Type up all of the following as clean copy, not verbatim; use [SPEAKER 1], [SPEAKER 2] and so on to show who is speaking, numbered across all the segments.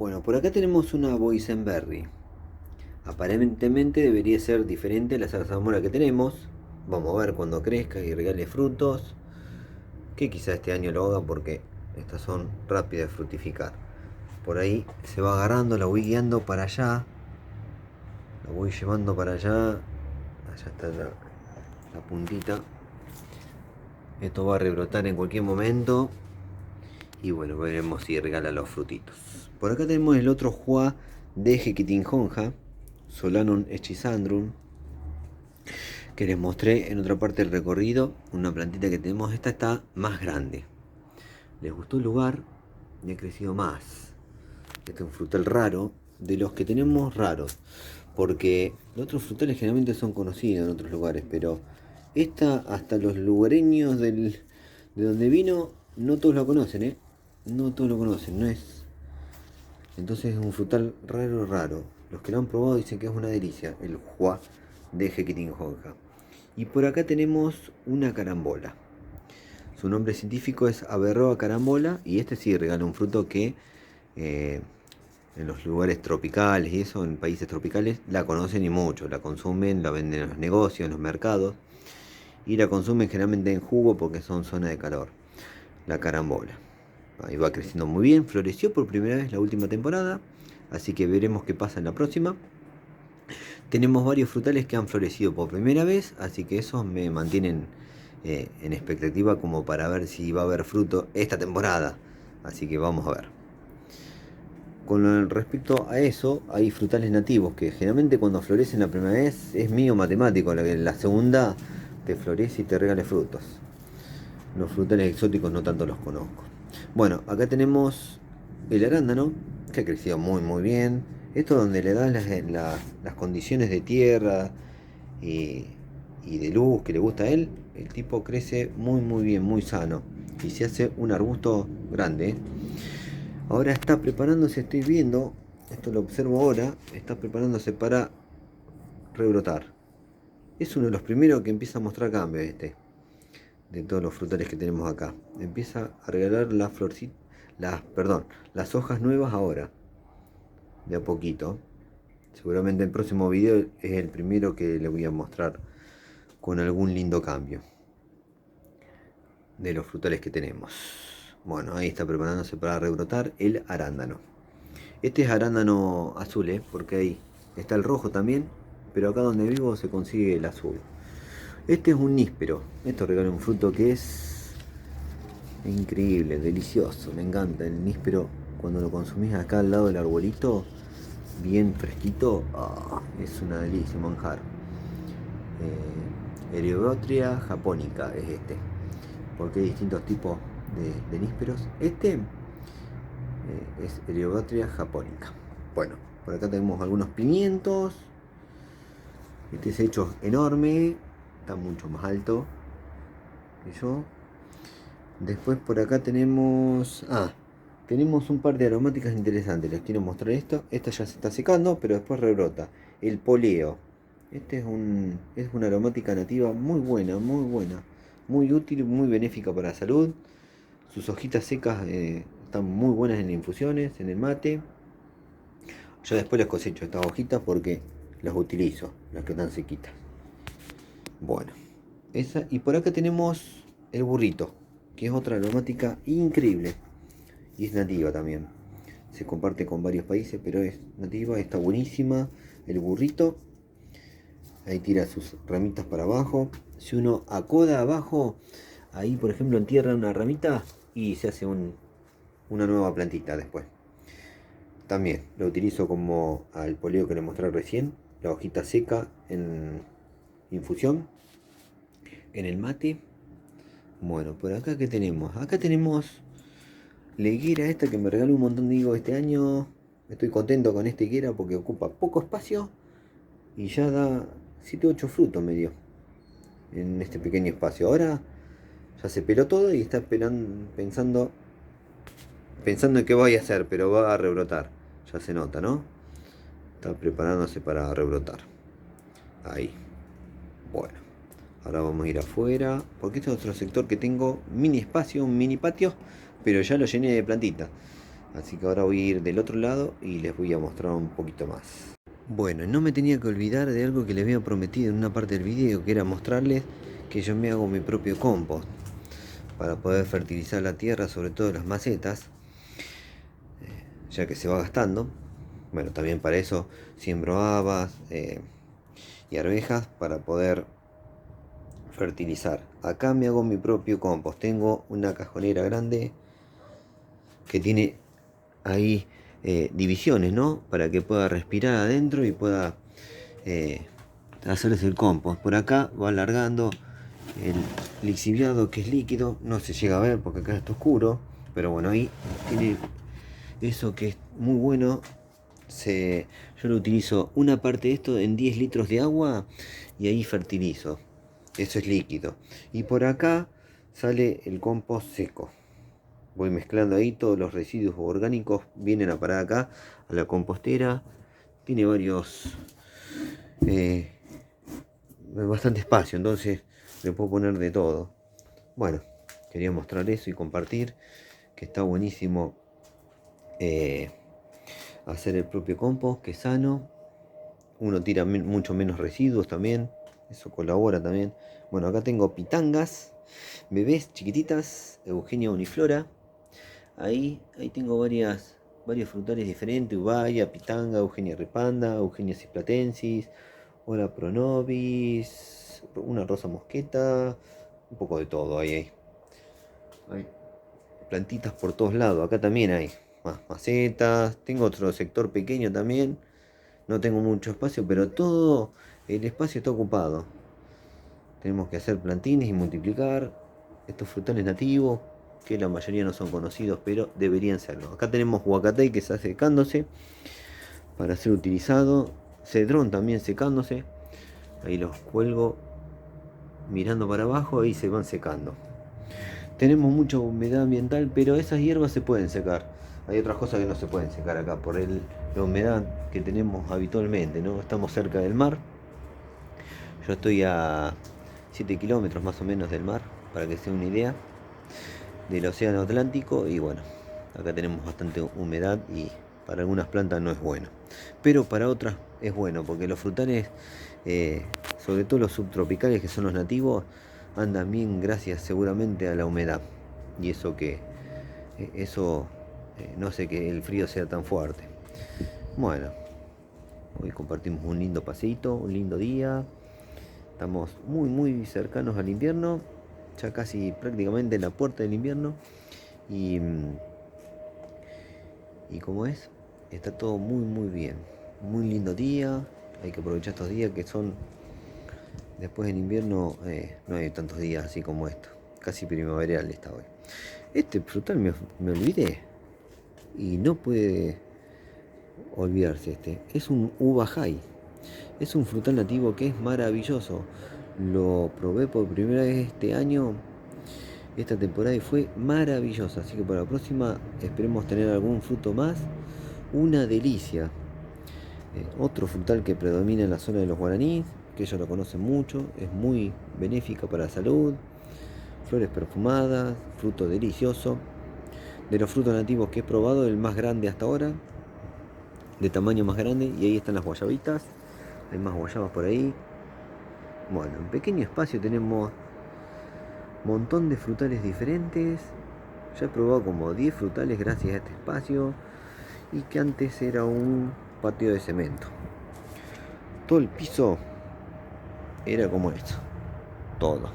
[SPEAKER 1] Bueno, por acá tenemos una boysenberry. Aparentemente debería ser diferente a la zarzamora que tenemos. Vamos a ver cuando crezca y regale frutos. Que quizá este año lo haga porque estas son rápidas de fructificar. Por ahí se va agarrando, la voy guiando para allá. La voy llevando para allá. Allá está la puntita. Esto va a rebrotar en cualquier momento. Y bueno, veremos si regala los frutitos. Por acá tenemos el otro Juá de Jequitinjonja, Solanum schizandrum, que les mostré en otra parte del recorrido. Una plantita que tenemos, esta está más grande. Les gustó el lugar y ha crecido más. Este es un frutal raro, de los que tenemos raros, porque los otros frutales generalmente son conocidos en otros lugares, pero esta hasta los lugareños de donde vino, no todos lo conocen, ¿eh? No todos lo conocen, no es. Entonces es un frutal raro, raro. Los que lo han probado dicen que es una delicia, el Juá de Jequitinjonja. Y por acá tenemos una carambola. Su nombre científico es Averroa carambola y este sí regala un fruto que en los lugares tropicales y eso, en países tropicales, la conocen y mucho, la consumen, la venden en los negocios, en los mercados y la consumen generalmente en jugo porque son zonas de calor. La carambola. Ahí va creciendo muy bien, floreció por primera vez la última temporada, así que veremos qué pasa en la próxima. Tenemos varios frutales que han florecido por primera vez, así que esos me mantienen en expectativa como para ver si va a haber fruto esta temporada. Así que vamos a ver. Con respecto a eso, hay frutales nativos que generalmente cuando florecen la primera vez es mío matemático, la segunda te florece y te regale frutos. Los frutales exóticos no tanto los conozco. Bueno, acá tenemos el arándano, que ha crecido muy bien. Esto donde le das las condiciones de tierra y de luz que le gusta a él, el tipo crece muy bien, muy sano. Y se hace un arbusto grande. Ahora está preparándose, estoy viendo, esto lo observo ahora, está preparándose para rebrotar. Es uno de los primeros que empieza a mostrar cambios de todos los frutales que tenemos acá. Empieza a regalar las florcitas, las hojas nuevas ahora, de a poquito. Seguramente el próximo video es el primero que le voy a mostrar con algún lindo cambio de los frutales que tenemos. Bueno, ahí está preparándose para rebrotar el arándano. Este es arándano azul, porque ahí está el rojo también, pero acá donde vivo se consigue el azul. Este es un níspero. Esto regala un fruto que es increíble, delicioso. Me encanta el níspero cuando lo consumís acá al lado del arbolito, bien fresquito. Es una delicia, manjar. Eriodotria japonica es este, porque hay distintos tipos de nísperos. Este es Eriodotria japonica. Bueno, por acá tenemos algunos pimientos. Este es hecho enorme, está mucho más alto que yo. Después por acá tenemos tenemos un par de aromáticas interesantes. Les quiero mostrar esto. Esta ya se está secando, pero después rebrota. El poleo. Este es una aromática nativa muy buena, muy útil, muy benéfica para la salud. Sus hojitas secas están muy buenas en infusiones, en el mate. Yo después les cosecho estas hojitas porque las utilizo, las que están sequitas. Bueno, esa. Y por acá tenemos el burrito, que es otra aromática increíble. Y es nativa también. Se comparte con varios países, pero es nativa, está buenísima. El burrito. Ahí tira sus ramitas para abajo. Si uno acoda abajo, ahí por ejemplo entierra una ramita y se hace una nueva plantita después. También lo utilizo como al poleo que les mostré recién. La hojita seca en infusión. En el mate. Bueno, por acá ¿qué tenemos? Acá tenemos la higuera esta que me regaló un montón de higos este año. Estoy contento con esta higuera porque ocupa poco espacio y ya da 7 u 8 frutos me dio en este pequeño espacio. Ahora ya se peló todo y está pensando en qué voy a hacer, pero va a rebrotar. Ya se nota, ¿no? Está preparándose para rebrotar. Ahí. Bueno. Ahora vamos a ir afuera, porque este es otro sector que tengo mini espacio, un mini patio, pero ya lo llené de plantitas. Así que ahora voy a ir del otro lado y les voy a mostrar un poquito más. Bueno, no me tenía que olvidar de algo que les había prometido en una parte del video, que era mostrarles que yo me hago mi propio compost para poder fertilizar la tierra, sobre todo las macetas, ya que se va gastando. Bueno, también para eso siembro habas y arvejas para poder fertilizar. Acá me hago mi propio compost. Tengo una cajonera grande que tiene ahí divisiones, ¿no? Para que pueda respirar adentro y pueda hacerse el compost. Por acá va alargando el lixiviado, que es líquido. No se llega a ver porque acá está oscuro, pero bueno, ahí tiene eso que es muy bueno. Yo lo utilizo una parte de esto en 10 litros de agua y ahí fertilizo. Eso es líquido. Y por acá sale el compost seco. Voy mezclando ahí todos los residuos orgánicos, vienen a parar acá a la compostera. Tiene eh, bastante espacio, entonces le puedo poner de todo. Bueno, quería mostrar eso y compartir que está buenísimo hacer el propio compost, que es sano. Uno tira mucho menos residuos también, eso colabora también. Bueno, acá tengo pitangas, bebés chiquititas, Eugenia uniflora. Ahí tengo varios frutales diferentes: ubaya, pitanga, Eugenia repanda, Eugenia cisplatensis, Ora pronovis, una rosa mosqueta, un poco de todo hay plantitas por todos lados. Acá también hay más macetas. Tengo otro sector pequeño también. No tengo mucho espacio, pero todo el espacio está ocupado. Tenemos que hacer plantines y multiplicar estos frutales nativos, que la mayoría no son conocidos, pero deberían serlo. Acá tenemos huacatay que está secándose para ser utilizado. Cedrón también secándose. Ahí los cuelgo mirando para abajo, ahí se van secando. Tenemos mucha humedad ambiental, pero esas hierbas se pueden secar. Hay otras cosas que no se pueden secar acá por la humedad que tenemos habitualmente, ¿no? Estamos cerca del mar. Yo estoy a 7 kilómetros más o menos del mar, para que sea una idea, del océano Atlántico. Y bueno, acá tenemos bastante humedad y para algunas plantas no es bueno, pero para otras es bueno, porque los frutales, sobre todo los subtropicales, que son los nativos, andan bien gracias seguramente a la humedad. Y eso no hace que el frío sea tan fuerte. Bueno, hoy compartimos un lindo paseito, un lindo día. Estamos muy cercanos al invierno, ya casi prácticamente en la puerta del invierno. Y como es, está todo muy bien. Muy lindo día. Hay que aprovechar estos días que son, después del invierno, no hay tantos días así como esto. Casi primaveral está hoy. Este frutal me olvidé. Y no puede olvidarse este. Es un uva jai. Es un frutal nativo que es maravilloso. Lo probé por primera vez este año, esta temporada, y fue maravillosa. Así que para la próxima esperemos tener algún fruto más. Una delicia. Otro frutal que predomina en la zona de los guaraníes, que ellos lo conocen mucho, es muy benéfica para la salud. Flores perfumadas, fruto delicioso. De los frutos nativos que he probado, el más grande hasta ahora, de tamaño más grande. Y ahí están las guayabitas. Hay más guayabas por ahí. Bueno, en pequeño espacio tenemos un montón de frutales diferentes. Ya he probado como 10 frutales gracias a este espacio, y que antes era un patio de cemento. Todo el piso era como esto, todo.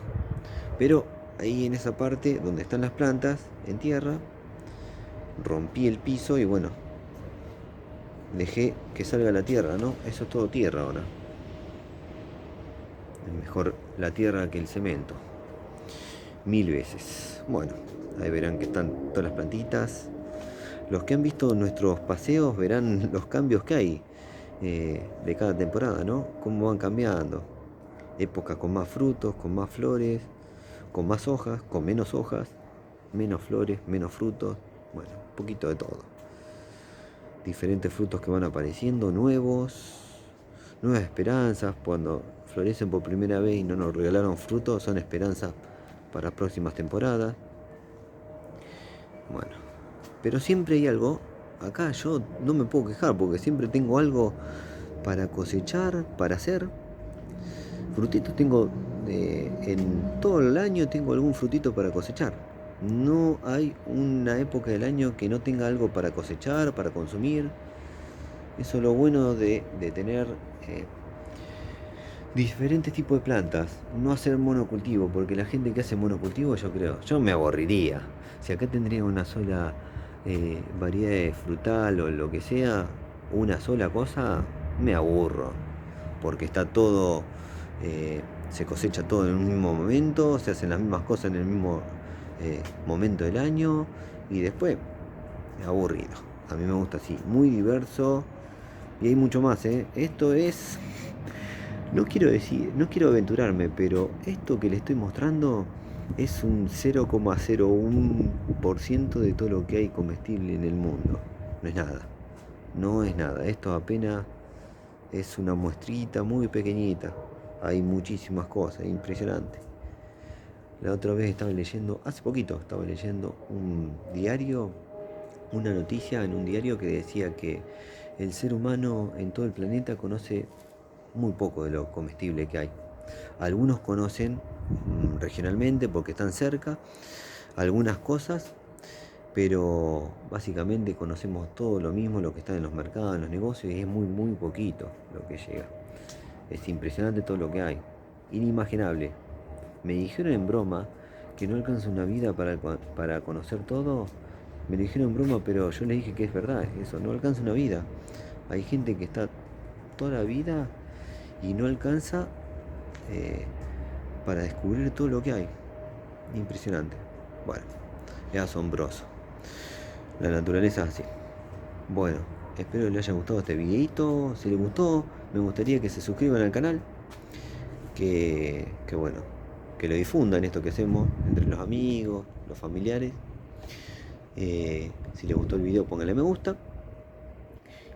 [SPEAKER 1] Pero ahí en esa parte donde están las plantas en tierra, rompí el piso y bueno, dejé que salga la tierra, ¿no? Eso es todo tierra ahora. Es mejor la tierra que el cemento, 1000 veces. Bueno, ahí verán que están todas las plantitas. Los que han visto nuestros paseos verán los cambios que hay de cada temporada, ¿no? Cómo van cambiando. Épocas con más frutos, con más flores, con más hojas, con menos hojas, menos flores, menos frutos. Bueno, un poquito de todo. Diferentes frutos que van apareciendo, nuevas esperanzas. Cuando florecen por primera vez y no nos regalaron frutos, son esperanzas para próximas temporadas. Bueno, Pero siempre hay algo. Acá yo no me puedo quejar porque siempre tengo algo para cosechar, para hacer. Frutitos tengo, en todo el año tengo algún frutito para cosechar. No hay una época del año que no tenga algo para cosechar, para consumir. Eso es lo bueno de tener diferentes tipos de plantas. No hacer monocultivo, porque la gente que hace monocultivo, yo me aburriría. Si acá tendría una sola variedad de frutal o lo que sea, una sola cosa, me aburro. Porque está todo, se cosecha todo en un mismo momento, se hacen las mismas cosas en el mismo momento del año y después, aburrido. A mí me gusta así, muy diverso y hay mucho más, ¿eh? Esto es, no quiero decir, no quiero aventurarme, pero esto que le estoy mostrando es un 0,01% de todo lo que hay comestible en el mundo. No es nada, no es nada. Esto apenas es una muestrita muy pequeñita. Hay muchísimas cosas, impresionante. La otra vez estaba leyendo, hace poquito estaba leyendo un diario, una noticia en un diario que decía que el ser humano en todo el planeta conoce muy poco de lo comestible que hay. Algunos conocen regionalmente porque están cerca algunas cosas, pero básicamente conocemos todo lo mismo, lo que está en los mercados, en los negocios, y es muy, muy poquito lo que llega. Es impresionante todo lo que hay, inimaginable. Me dijeron en broma que no alcanza una vida para conocer todo. Me lo dijeron en broma, pero yo les dije que es verdad, eso, no alcanza una vida. Hay gente que está toda la vida y no alcanza eh, para descubrir todo lo que hay. Impresionante. Bueno, es asombroso. La naturaleza es así. Bueno, espero que les haya gustado este videito. Si les gustó, me gustaría que se suscriban al canal. Que bueno, que lo difundan esto que hacemos entre los amigos, los familiares. Si les gustó el video, pónganle me gusta.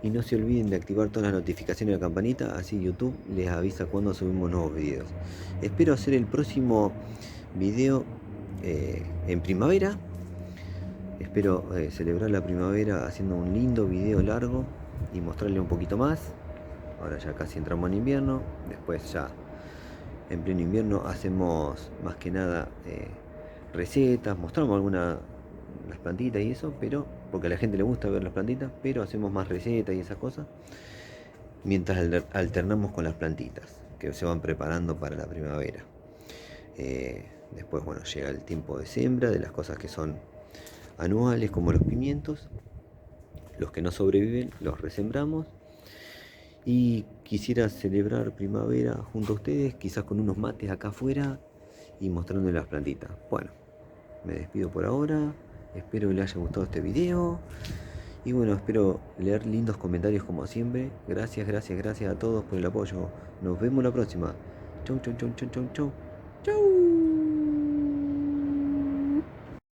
[SPEAKER 1] Y no se olviden de activar todas las notificaciones de la campanita, así YouTube les avisa cuando subimos nuevos videos. Espero hacer el próximo video en primavera. Espero celebrar la primavera haciendo un lindo video largo y mostrarle un poquito más. Ahora ya casi entramos en invierno. Después ya en pleno invierno hacemos más que nada recetas, mostramos algunas las plantitas y eso, pero porque a la gente le gusta ver las plantitas, pero hacemos más recetas y esas cosas mientras alternamos con las plantitas que se van preparando para la primavera. Después, bueno, llega el tiempo de siembra de las cosas que son anuales, como los pimientos. Los que no sobreviven los resembramos. Y quisiera celebrar primavera junto a ustedes, quizás con unos mates acá afuera y mostrándoles las plantitas. Bueno, me despido por ahora. Espero que les haya gustado este video. Y bueno, espero leer lindos comentarios como siempre. Gracias, gracias, gracias a todos por el apoyo. Nos vemos la próxima. Chau, chau, chau, chau, chau, chau. Chau.